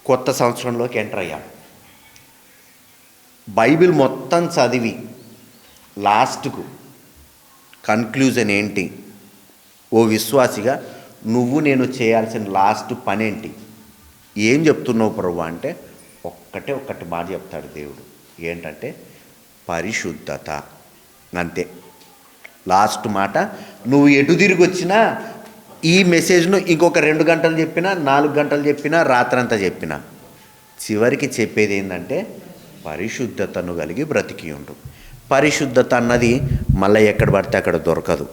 కొత్త సంవత్సరంలోకి ఎంటర్ అయ్యాం. బైబిల్ మొత్తం చదివి లాస్ట్కు కన్క్లూజన్ ఏంటి? ఓ విశ్వాసిగా నువ్వు నేను చేయాల్సిన లాస్ట్ పని ఏంటి? ఏం చెప్తున్నావు ప్రభువా అంటే ఒక్కటి మాట చెప్తాడు దేవుడు. ఏంటంటే పరిశుద్ధత. అంతే లాస్ట్ మాట. నువ్వు ఎటు తిరిగి వచ్చినా ఈ మెసేజ్ను ఇంకొక 2 గంటలు చెప్పినా, 4 గంటలు చెప్పినా, రాత్రంతా చెప్పినా చివరికి చెప్పేది ఏంటంటే పరిశుద్ధతను కలిగి బ్రతికి ఉండు. పరిశుద్ధత అన్నది మళ్ళీ ఎక్కడ పడితే అక్కడ దొరకదు.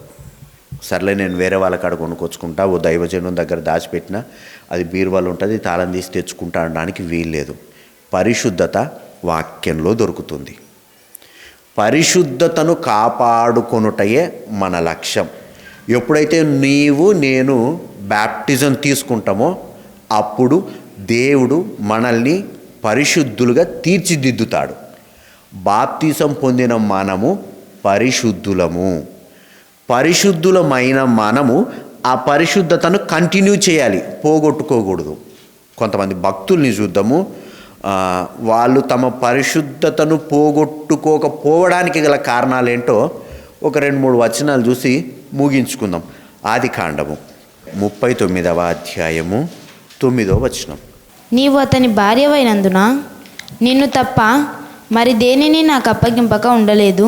సర్లే నేను వేరే వాళ్ళ కాడ కొనుక్కొచ్చుకుంటా, ఓ దైవజనం దగ్గర దాచిపెట్టినా అది బీరువాలు ఉంటుంది, తాళం తీసి తెచ్చుకుంటా అనడానికి వీల్లేదు. పరిశుద్ధత వాక్యంలో దొరుకుతుంది. పరిశుద్ధతను కాపాడుకొనుటయే మన లక్ష్యం. ఎప్పుడైతే నీవు నేను బ్యాప్టిజం తీసుకుంటామో అప్పుడు దేవుడు మనల్ని పరిశుద్ధులుగా తీర్చిదిద్దుతాడు. బాప్తిజం పొందిన మనము పరిశుద్ధులము. పరిశుద్ధులమైన మనము ఆ పరిశుద్ధతను కంటిన్యూ చేయాలి, పోగొట్టుకోకూడదు. కొంతమంది భక్తుల్ని చూద్దాము, వాళ్ళు తమ పరిశుద్ధతను పోగొట్టుకోకపోవడానికి గల కారణాలేంటో ఒక 2-3 వచనాలు చూసి ముగించుకుందాం. ఆదికాండము 39వ అధ్యాయము 9వ వచనం. నీవు అతని భార్యవైనందున నిన్ను తప్ప మరి దేనిని నాకు అప్పగింపక ఉండలేదు.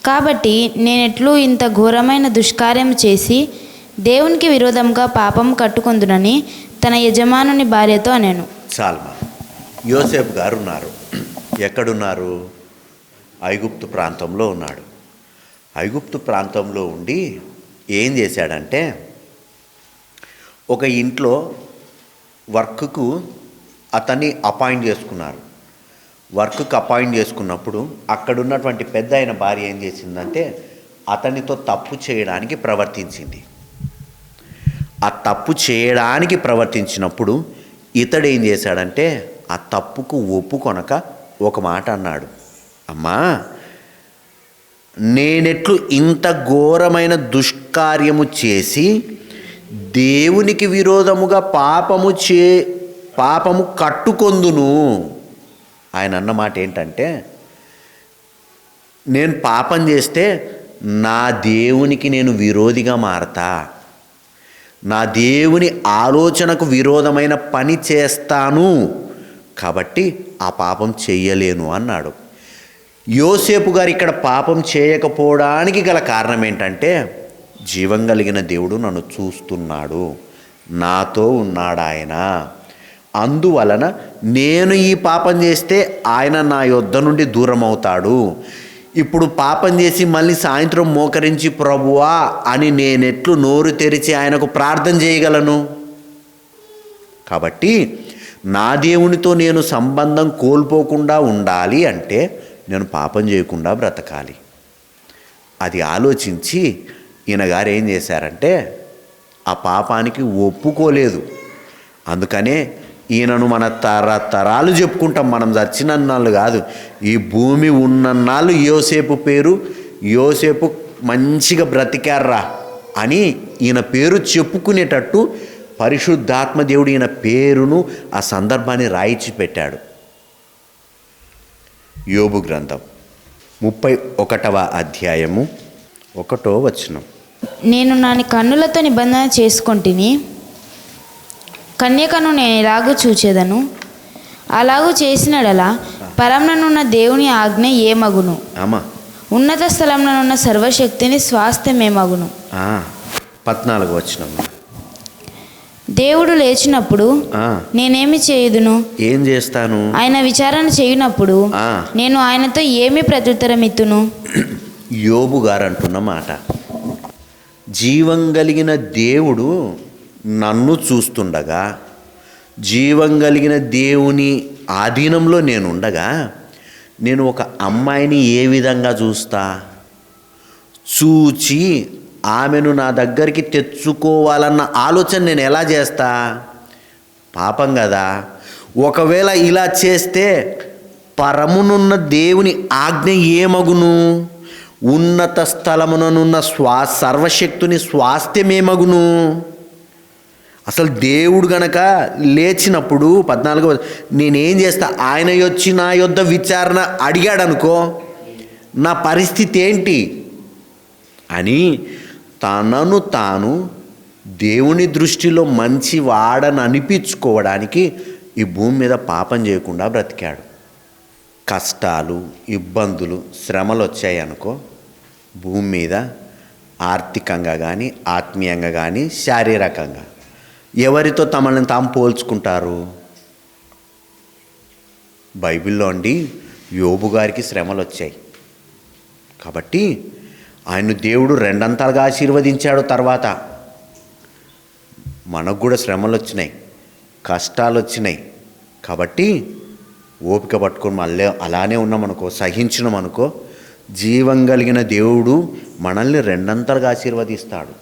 కాబట్టి నేనెట్లు ఇంత ఘోరమైన దుష్కార్యం చేసి దేవునికి విరోధంగా పాపం కట్టుకొందునని తన యజమానుని భార్యతో అనెను. చాల్మా. యోసేపు గారు ఉన్నారు. ఎక్కడున్నారు? ఐగుప్తు ప్రాంతంలో ఉన్నాడు. ఐగుప్తు ప్రాంతంలో ఉండి ఏం చేశాడంటే ఒక ఇంట్లో వర్క్కు అతన్ని అపాయింట్ చేసుకున్నారు. వర్క్కి అపాయింట్ చేసుకున్నప్పుడు అక్కడున్నటువంటి పెద్ద అయిన భార్య ఏం చేసిందంటే అతనితో తప్పు చేయడానికి ప్రవర్తించింది. ఆ తప్పు చేయడానికి ప్రవర్తించినప్పుడు ఇతడు ఏం చేశాడంటే ఆ తప్పుకు ఒప్పుకొనక ఒక మాట అన్నాడు. అమ్మా, నేనెట్లు ఇంత ఘోరమైన దుష్కార్యము చేసి దేవునికి విరోధముగా పాపము కట్టుకొందును. ఆయన అన్నమాట ఏంటంటే నేను పాపం చేస్తే నా దేవునికి నేను విరోధిగా మారతా, నా దేవుని ఆలోచనకు విరోధమైన పని చేస్తాను, కాబట్టి ఆ పాపం చెయ్యలేను అన్నాడు. యోసేపు గారు ఇక్కడ పాపం చేయకపోవడానికి గల కారణం ఏంటంటే జీవం కలిగిన దేవుడు నన్ను చూస్తున్నాడు, నాతో ఉన్నాడు ఆయన. అందువలన నేను ఈ పాపం చేస్తే ఆయన నా యొద్ద నుండి దూరం అవుతాడు. ఇప్పుడు పాపం చేసి మళ్ళీ సాయంత్రం మోకరించి ప్రభువా అని నేనెట్లు నోరు తెరిచి ఆయనకు ప్రార్థన చేయగలను? కాబట్టి నా దేవునితో నేను సంబంధం కోల్పోకుండా ఉండాలి అంటే నేను పాపం చేయకుండా బ్రతకాలి. అది ఆలోచించి ఈయన గారు ఏం చేశారంటే ఆ పాపానికి ఒప్పుకోలేదు. అందుకనే ఈయనను మన తరతరాలు చెప్పుకుంటాం. మనం చచ్చినన్నాళ్ళు కాదు, ఈ భూమి ఉన్నన్నాళ్ళు యోసేపు పేరు, యోసేపు మంచిగా బ్రతికారా అని ఈయన పేరు చెప్పుకునేటట్టు పరిశుద్ధాత్మ దేవుడు ఈయన పేరును ఆ సందర్భాన్ని రాయించి పెట్టాడు. యోబు గ్రంథం 31వ అధ్యాయము 1వ వచనం. నేను నా కన్నులతో నిబంధన చేసుకొంటిని, కన్యకను నేను ఎలాగూ చూచేదను, అలాగూ చేసినడలా పరముననున్న దేవుని ఆజ్ఞ ఏమగును, ఉన్నత స్థలంలోనున్న సర్వశక్తిని స్వాస్థ్యమేమగును. 14వ వచనం. దేవుడు లేచినప్పుడు నేనేమి చేయుదును? ఏం చేస్తాను? ఆయన విచారణ చేయునప్పుడు నేను ఆయనతో ఏమి ప్రత్యుత్తరం ఇత్తును? యోబు గారు అంటున్న మాట, జీవం కలిగిన దేవుడు నన్ను చూస్తుండగా, జీవం కలిగిన దేవుని ఆధీనంలో నేను ఉండగా నేను ఒక అమ్మాయిని ఏ విధంగా చూచి ఆమెను నా దగ్గరికి తెచ్చుకోవాలన్న ఆలోచన నేను ఎలా చేస్తా? పాపం కదా. ఒకవేళ ఇలా చేస్తే పరమునున్న దేవుని ఆజ్ఞ ఏమగును? ఉన్నత స్థలముననున్న సర్వశక్తుని స్వాస్థ్యమేమగును? అసలు దేవుడు గనక లేచినప్పుడు 14వ నేనేం చేస్తా, ఆయన వచ్చి నా యొద్ద విచారణ అడిగాడు అనుకో, నా పరిస్థితి ఏంటి అని తనను తాను దేవుని దృష్టిలో మంచి వాడని అనిపించుకోవడానికి ఈ భూమి మీద పాపం చేయకుండా బ్రతికాడు. కష్టాలు, ఇబ్బందులు, శ్రమలు వచ్చాయి అనుకో భూమి మీద, ఆర్థికంగా కానీ, ఆత్మీయంగా కానీ, శారీరకంగా, ఎవరితో తమని తాము పోల్చుకుంటారు? బైబిల్లో అండి యోబు గారికి శ్రమలు వచ్చాయి కాబట్టి ఆయన దేవుడు రెండంతలుగా ఆశీర్వదించాడు. తర్వాత మనకు కూడా శ్రమలు వచ్చినాయి, కష్టాలు వచ్చినాయి కాబట్టి ఓపిక పట్టుకొని మళ్ళీ అలానే ఉన్నామనుకో, సహించినామనుకో, జీవం కలిగిన దేవుడు మనల్ని రెండంతలుగా ఆశీర్వదిస్తాడు.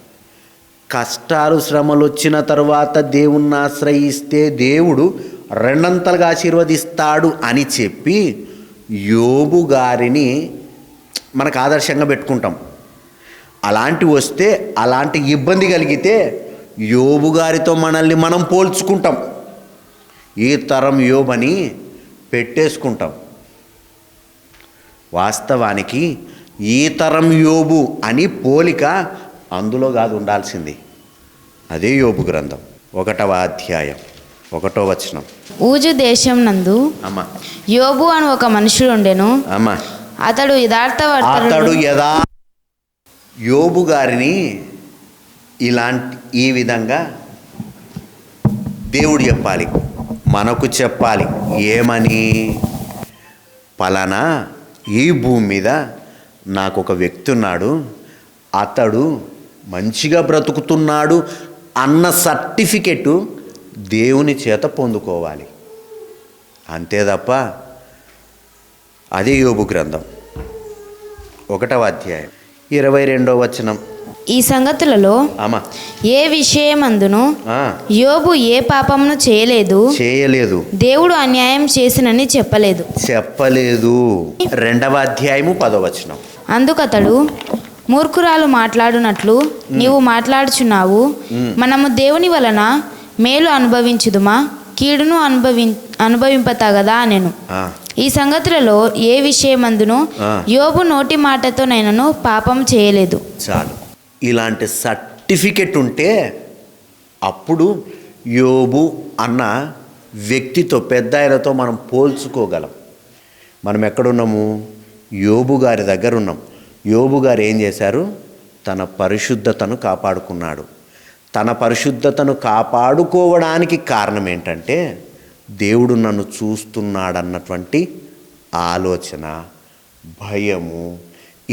కష్టాలు, శ్రమలు వచ్చిన తర్వాత దేవుణ్ణి ఆశ్రయిస్తే దేవుడు రెండంతలుగా ఆశీర్వదిస్తాడు అని చెప్పి యోబు గారిని మనకు ఆదర్శంగా పెట్టుకుంటాం. అలాంటి వస్తే, అలాంటి ఇబ్బంది కలిగితే యోబు గారితో మనల్ని మనం పోల్చుకుంటాం. ఈ తరం యోబని పెట్టేసుకుంటాం. వాస్తవానికి ఈ తరం యోబు అని పోలిక అందులో కాదు ఉండాల్సింది. అదే యోబు గ్రంథం 1వ అధ్యాయం 1వ వచనం. ఊజు దేశం నందు అమ్మా యోబు అని ఒక మనుషుడు ఉండెను. అమ్మా అతడు అతడు యోబు గారిని ఈ విధంగా దేవుడు చెప్పాలి, మనకు చెప్పాలి. ఏమని? పలానా ఈ భూమి మీద నాకు ఒక వ్యక్తి ఉన్నాడు, అతడు మంచిగా బ్రతుకుతున్నాడు అన్న సర్టిఫికెట్ దేవుని చేత పొందుకోవాలి. అంతే తప్ప అదే యోబు గ్రంథం 1వ అధ్యాయం 22వ వచనం. ఈ సంగతులలో ఏ విషయమందును యోబు ఏ పాపమును చేయలేదు, దేవుడు అన్యాయం చేసినని చెప్పలేదు. 2వ అధ్యాయము 10వ వచనం. అందుకతడు మూర్ఖురాలు మాట్లాడునట్లు నీవు మాట్లాడుచున్నావు. మనము దేవుని వలన మేలు అనుభవించుదుమా, కీడును అనుభవింపతగదా అనెను. ఈ సంగతులలో ఏ విషయమందును యోబు నోటి మాటతో నైనను పాపం చేయలేదు. చాలు. ఇలాంటి సర్టిఫికెట్ ఉంటే అప్పుడు యోబు అన్న వ్యక్తితో, పెద్ద ఆయనతో మనం పోల్చుకోగలం. మనం ఎక్కడున్నాము? యోబు గారి దగ్గర ఉన్నాం. యోబు గారు ఏం చేశారు? తన పరిశుద్ధతను కాపాడుకున్నాడు. తన పరిశుద్ధతను కాపాడుకోవడానికి కారణం ఏంటంటే దేవుడు నన్ను చూస్తున్నాడన్నటువంటి ఆలోచన, భయము,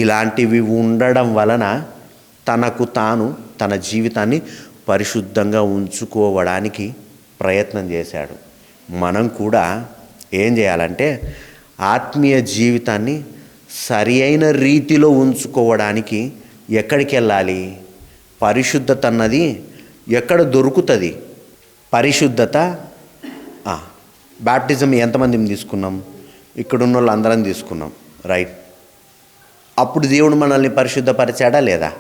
ఇలాంటివి ఉండడం వలన తనకు తాను తన జీవితాన్ని పరిశుద్ధంగా ఉంచుకోవడానికి ప్రయత్నం చేశాడు. మనం కూడా ఏం చేయాలంటే ఆత్మీయ జీవితాన్ని సరి అయిన రీతిలో ఉంచుకోవడానికి ఎక్కడికి వెళ్ళాలి? పరిశుద్ధత అన్నది ఎక్కడ దొరుకుతుంది? పరిశుద్ధత బ్యాప్టిజం ఎంతమందిని తీసుకున్నాం? ఇక్కడున్న వాళ్ళు అందరం తీసుకున్నాం, రైట్. అప్పుడు దేవుడు మనల్ని పరిశుద్ధపరిచాడా లేదా?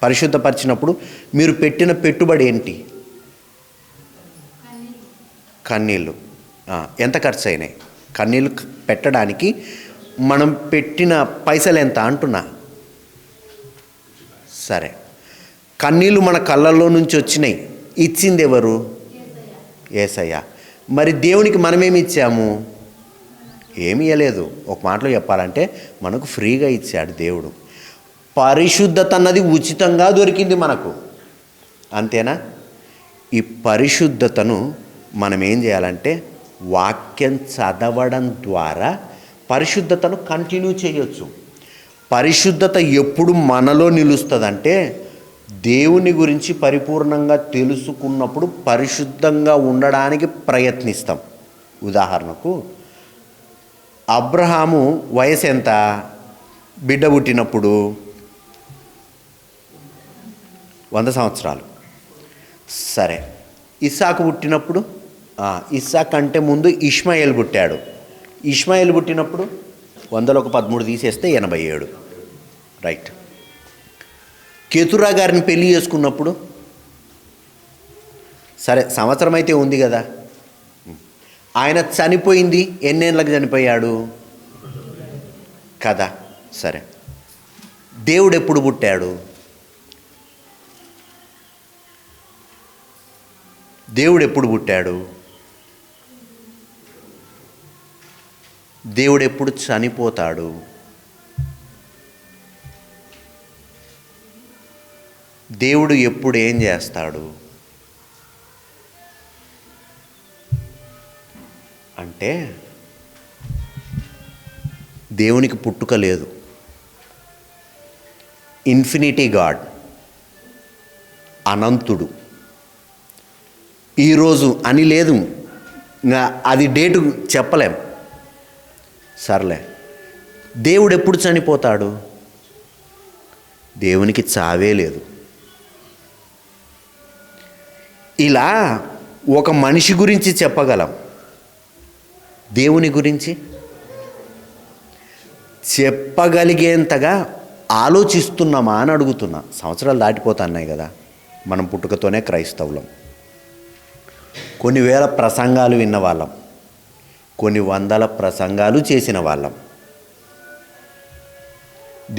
పరిశుద్ధపరిచినప్పుడు మీరు పెట్టిన పెట్టుబడి ఏంటి? కన్నీళ్ళు. ఎంత ఖర్చు అయినాయి? కన్నీళ్ళు పెట్టడానికి మనం పెట్టిన పైసలు ఎంత అంటున్నా? సరే, కన్నీళ్ళు మన కళ్ళల్లో నుంచి వచ్చినాయి, ఇచ్చింది ఎవరు? యేసయ్య. మరి దేవునికి మనమేమి ఇచ్చాము? ఏమి ఇవ్వలేదు. ఒక మాటలో చెప్పాలంటే మనకు ఫ్రీగా ఇచ్చాడు దేవుడు. పరిశుద్ధత అన్నది ఉచితంగా దొరికింది మనకు, అంతేనా? ఈ పరిశుద్ధతను మనం ఏం చేయాలంటే వాక్యం చదవడం ద్వారా పరిశుద్ధతను కంటిన్యూ చేయొచ్చు. పరిశుద్ధత ఎప్పుడు మనలో నిలుస్తుందంటే దేవుని గురించి పరిపూర్ణంగా తెలుసుకున్నప్పుడు పరిశుద్ధంగా ఉండడానికి ప్రయత్నిస్తాం. ఉదాహరణకు అబ్రహాము వయసు ఎంత? బిడ్డ పుట్టినప్పుడు 100 సంవత్సరాలు. సరే, ఇస్సాకు పుట్టినప్పుడు, ఇస్సాక్ అంటే ముందు ఇష్మాయేల్ పుట్టాడు. ఇష్మాయేల్ పుట్టినప్పుడు 100లో 13 తీసేస్తే 87, రైట్. కేతురా గారిని పెళ్లి చేసుకున్నప్పుడు సరే, సంవత్సరం అయితే ఉంది కదా. ఆయన చనిపోయింది ఎన్నేళ్ళకి చనిపోయాడు కదా. సరే, దేవుడు ఎప్పుడు పుట్టాడు? దేవుడు ఎప్పుడు పుట్టాడు? దేవుడు ఎప్పుడు చనిపోతాడు? దేవుడు ఎప్పుడు ఏం చేస్తాడు? అంటే దేవునికి పుట్టుక లేదు. ఇన్ఫినిటీ గాడ్, అనంతుడు. ఈరోజు అని లేదు, అది డేటు చెప్పలేం. సర్లే, దేవుడు ఎప్పుడు చనిపోతాడు? దేవునికి చావే లేదు. ఇలా ఒక మనిషి గురించి చెప్పగలం, దేవుని గురించి చెప్పగలిగేంతగా ఆలోచిస్తున్నామా అని అడుగుతున్నా. సంవత్సరాలు దాటిపోతున్నాయి కదా, మనం పుట్టుకతోనే క్రైస్తవులం. కొన్ని వేల ప్రసంగాలు విన్న వాళ్ళం, కొన్ని వందల ప్రసంగాలు చేసిన వాళ్ళం,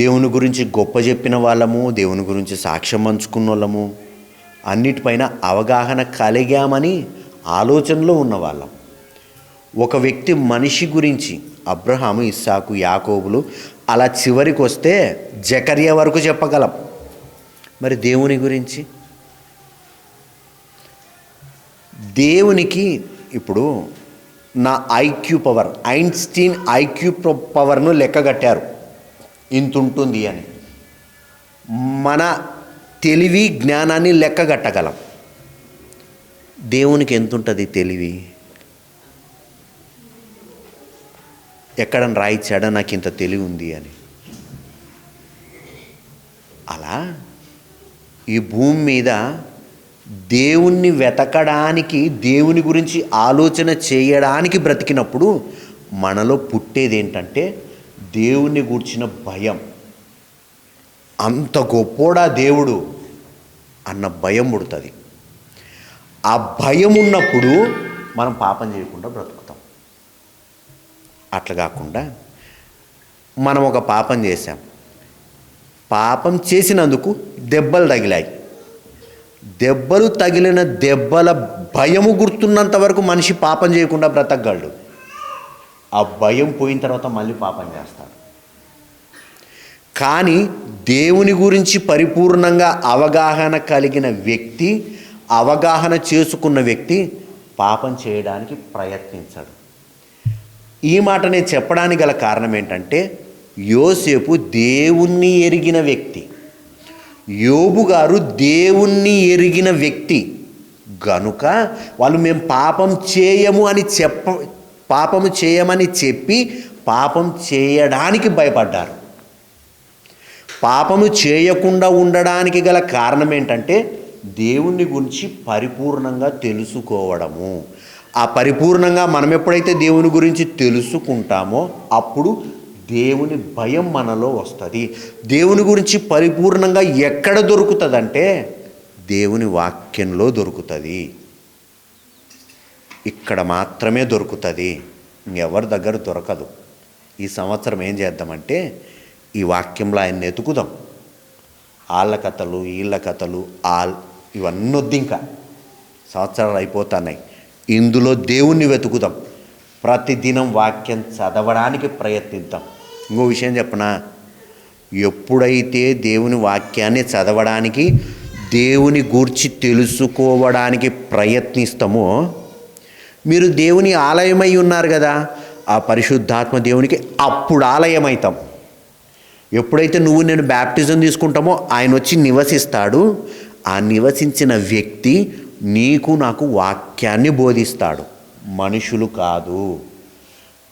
దేవుని గురించి గొప్ప చెప్పిన వాళ్ళము, దేవుని గురించి సాక్ష్యం పంచుకున్న వాళ్ళము, అన్నిటిపైన అవగాహన కలిగామని ఆలోచనలో ఉన్నవాళ్ళం. ఒక వ్యక్తి మనిషి గురించి అబ్రహాము, ఇస్సాకు, యాకోబులు అలా చివరికి వస్తే జకర్యా వరకు చెప్పగలం. మరి దేవుని గురించి? దేవునికి ఇప్పుడు నా ఐక్యూ పవర్, ఐన్స్టీన్ ఐక్యూ పవర్ను లెక్కగట్టారు, ఇంత ఉంటుంది అని. మన తెలివి జ్ఞానాన్ని లెక్కగట్టగలం. దేవునికి ఎంత ఉంటుంది తెలివి? ఎక్కడని రాయిచ్చాడా నాకు ఇంత తెలివి ఉంది అని? అలా ఈ భూమి మీద దేవుణ్ణి వెతకడానికి, దేవుని గురించి ఆలోచన చేయడానికి బ్రతికినప్పుడు మనలో పుట్టేది ఏంటంటే దేవుణ్ణి గూర్చిన భయం. అంత గొప్పోడా దేవుడు అన్న భయం పుడుతుంది. ఆ భయం ఉన్నప్పుడు మనం పాపం చేయకుండా బ్రతుకుతాం. అట్లా కాకుండా మనం ఒక పాపం చేశాం, పాపం చేసినందుకు దెబ్బలు తగిలాయి. దెబ్బలు తగిలిన దెబ్బల భయము గుర్తున్నంత వరకు మనిషి పాపం చేయకుండా బ్రతకగలడు. ఆ భయం పోయిన తర్వాత మళ్ళీ పాపం చేస్తాడు. కానీ దేవుని గురించి పరిపూర్ణంగా అవగాహన కలిగిన వ్యక్తి, అవగాహన చేసుకున్న వ్యక్తి పాపం చేయడానికి ప్రయత్నించాడు. ఈ మాట నేను చెప్పడానికి గల కారణం ఏంటంటే, యోసేపు దేవుణ్ణి ఎరిగిన వ్యక్తి, యోబు గారు దేవుణ్ణి ఎరిగిన వ్యక్తి గనుక వాళ్ళు మేము పాపము చేయమని చెప్పి పాపం చేయడానికి భయపడ్డారు. పాపము చేయకుండా ఉండడానికి గల కారణం ఏంటంటే దేవుని గురించి పరిపూర్ణంగా తెలుసుకోవడము. ఆ పరిపూర్ణంగా మనం ఎప్పుడైతే దేవుని గురించి తెలుసుకుంటామో అప్పుడు దేవుని భయం మనలో వస్తుంది. దేవుని గురించి పరిపూర్ణంగా ఎక్కడ దొరుకుతుందంటే దేవుని వాక్యంలో దొరుకుతుంది. ఇక్కడ మాత్రమే దొరుకుతుంది, ఇంకెవరి దగ్గర దొరకదు. ఈ సంవత్సరం ఏం చేద్దామంటే ఈ వాక్యంలో ఆయన్ని ఎతుకుదాం. వాళ్ళ కథలు, వీళ్ళ కథలు, ఇవన్నీ వద్దు, ఇంకా సంవత్సరాలు అయిపోతున్నాయి. ఇందులో దేవుణ్ణి వెతుకుదాం. ప్రతిదినం వాక్యం చదవడానికి ప్రయత్నిద్దాం. ఇంకో విషయం చెప్పనా, ఎప్పుడైతే దేవుని వాక్యాన్ని చదవడానికి, దేవుని గూర్చి తెలుసుకోవడానికి ప్రయత్నిస్తామో, మీరు దేవుని ఆలయమై ఉన్నారు కదా, ఆ పరిశుద్ధాత్మ దేవునికి అప్పుడు ఆలయమవుతాం. ఎప్పుడైతే నువ్వు నేను బ్యాప్టిజం తీసుకుంటామో ఆయన వచ్చి నివసిస్తాడు. ఆ నివసించిన వ్యక్తి నీకు నాకు వాక్యాన్ని బోధిస్తాడు. మనుషులు కాదు,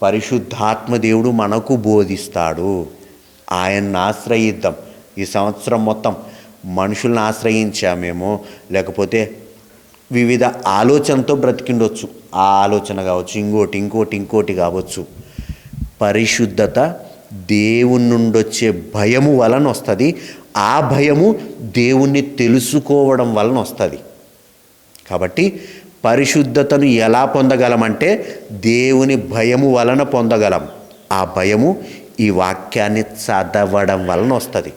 పరిశుద్ధాత్మ దేవుడు మనకు బోధిస్తాడు. ఆయన్ని ఆశ్రయిద్దాం. ఈ సంవత్సరం మొత్తం మనుషులను ఆశ్రయించామేమో, లేకపోతే వివిధ ఆలోచనతో బ్రతికిండొచ్చు. ఆ ఆలోచన కావచ్చు, ఇంకోటి కావచ్చు. పరిశుద్ధత దేవుని నుండి వచ్చే భయము వలన వస్తుంది. ఆ భయము దేవుణ్ణి తెలుసుకోవడం వలన వస్తుంది. కాబట్టి పరిశుద్ధతను ఎలా పొందగలమంటే దేవుని భయము వలన పొందగలం. ఆ భయము ఈ వాక్యాన్ని చదవడం వలన వస్తుంది.